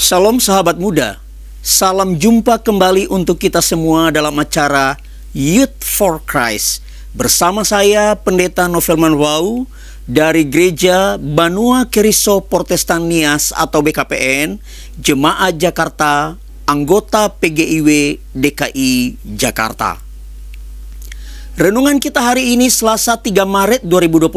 Shalom sahabat muda, salam jumpa kembali untuk kita semua dalam acara Youth for Christ. Bersama saya Pendeta Novelman Wau dari Gereja Banua Keriso Protestan Nias atau BKPN, Jemaat Jakarta, anggota PGIW DKI Jakarta. Renungan kita hari ini Selasa 3 Maret 2026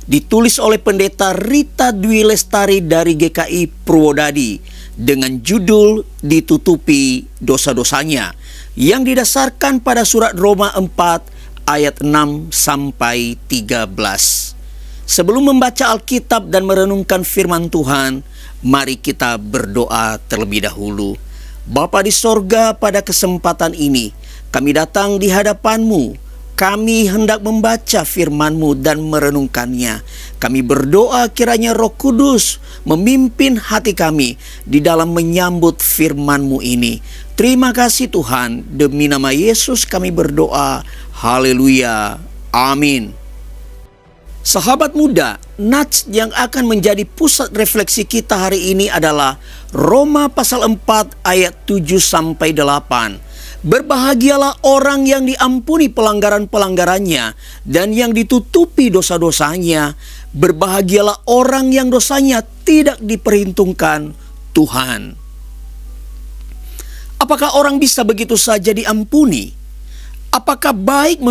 ditulis oleh Pendeta Rita Dwi Lestari dari GKI Purwodadi dengan judul Ditutupi Dosa-dosanya, yang didasarkan pada surat Roma 4 ayat 6 sampai 13. Sebelum membaca Alkitab dan merenungkan firman Tuhan, mari kita berdoa terlebih dahulu. Bapa di sorga, pada kesempatan ini kami datang di hadapan-Mu. Kami hendak membaca firman-Mu dan merenungkannya. Kami berdoa kiranya Roh Kudus memimpin hati kami di dalam menyambut firman-Mu ini. Terima kasih Tuhan, demi nama Yesus kami berdoa. Haleluya. Amin. Sahabat muda, nats yang akan menjadi pusat refleksi kita hari ini adalah Roma pasal 4 ayat 7 sampai 8. Berbahagialah orang yang diampuni pelanggaran-pelanggarannya dan yang ditutupi dosa-dosanya. Berbahagialah orang yang dosanya tidak diperhitungkan Tuhan. Apakah orang bisa begitu saja diampuni? Apakah baik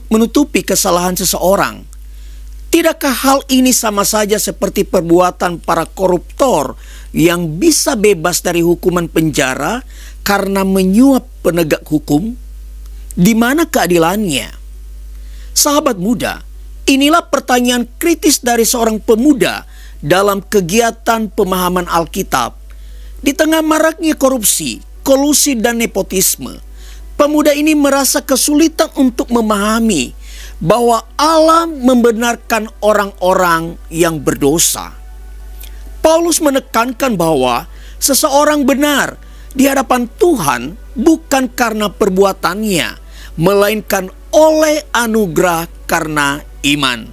menutupi kesalahan seseorang? Tidakkah hal ini sama saja seperti perbuatan para koruptor yang bisa bebas dari hukuman penjara karena menyuap penegak hukum? Di mana keadilannya? Sahabat muda, inilah pertanyaan kritis dari seorang pemuda dalam kegiatan pemahaman Alkitab. Di tengah maraknya korupsi, kolusi, dan nepotisme, pemuda ini merasa kesulitan untuk memahami bahwa Allah membenarkan orang-orang yang berdosa. Paulus menekankan bahwa seseorang benar di hadapan Tuhan bukan karena perbuatannya, melainkan oleh anugerah karena iman.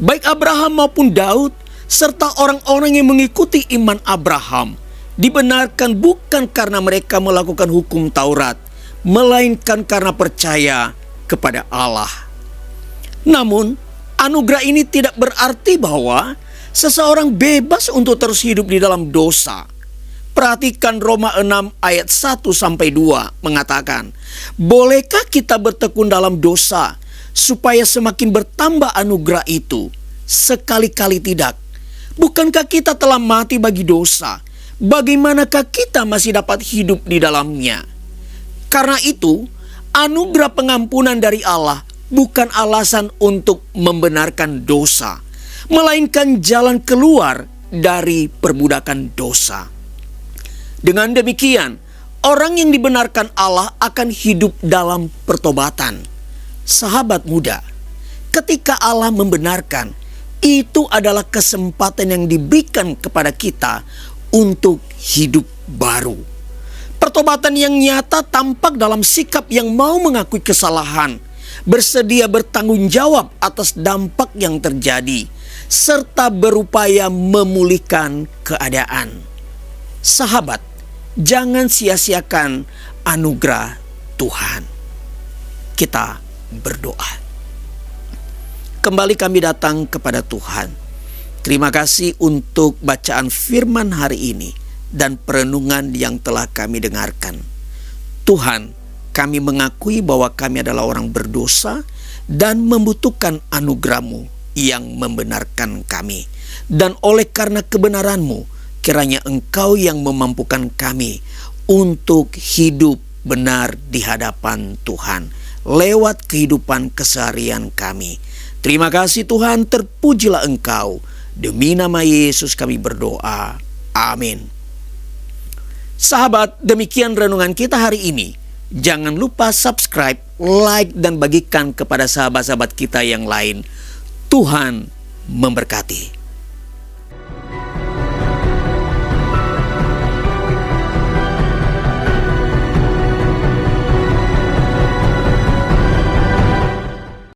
Baik Abraham maupun Daud, serta orang-orang yang mengikuti iman Abraham, dibenarkan bukan karena mereka melakukan hukum Taurat, melainkan karena percaya kepada Allah. Namun, anugerah ini tidak berarti bahwa seseorang bebas untuk terus hidup di dalam dosa. Perhatikan Roma 6 ayat 1 sampai 2 mengatakan, bolehkah kita bertekun dalam dosa supaya semakin bertambah anugerah itu? Sekali-kali tidak. Bukankah kita telah mati bagi dosa? Bagaimanakah kita masih dapat hidup di dalamnya? Karena itu, anugerah pengampunan dari Allah bukan alasan untuk membenarkan dosa, melainkan jalan keluar dari perbudakan dosa. Dengan demikian, orang yang dibenarkan Allah akan hidup dalam pertobatan. Sahabat muda, ketika Allah membenarkan, itu adalah kesempatan yang diberikan kepada kita untuk hidup baru. Pertobatan yang nyata tampak dalam sikap yang mau mengakui kesalahan, bersedia bertanggung jawab atas dampak yang terjadi, serta berupaya memulihkan keadaan. Sahabat, jangan sia-siakan anugerah Tuhan. Kita berdoa. Kembali kami datang kepada Tuhan. Terima kasih untuk bacaan firman hari ini dan perenungan yang telah kami dengarkan. Tuhan, kami mengakui bahwa kami adalah orang berdosa dan membutuhkan anugerah-Mu yang membenarkan kami. Dan oleh karena kebenaran-Mu, kiranya Engkau yang memampukan kami untuk hidup benar di hadapan Tuhan lewat kehidupan keseharian kami. Terima kasih Tuhan, terpujilah Engkau. Demi nama Yesus kami berdoa. Amin. Sahabat, demikian renungan kita hari ini. Jangan lupa subscribe, like, dan bagikan kepada sahabat-sahabat kita yang lain. Tuhan memberkati.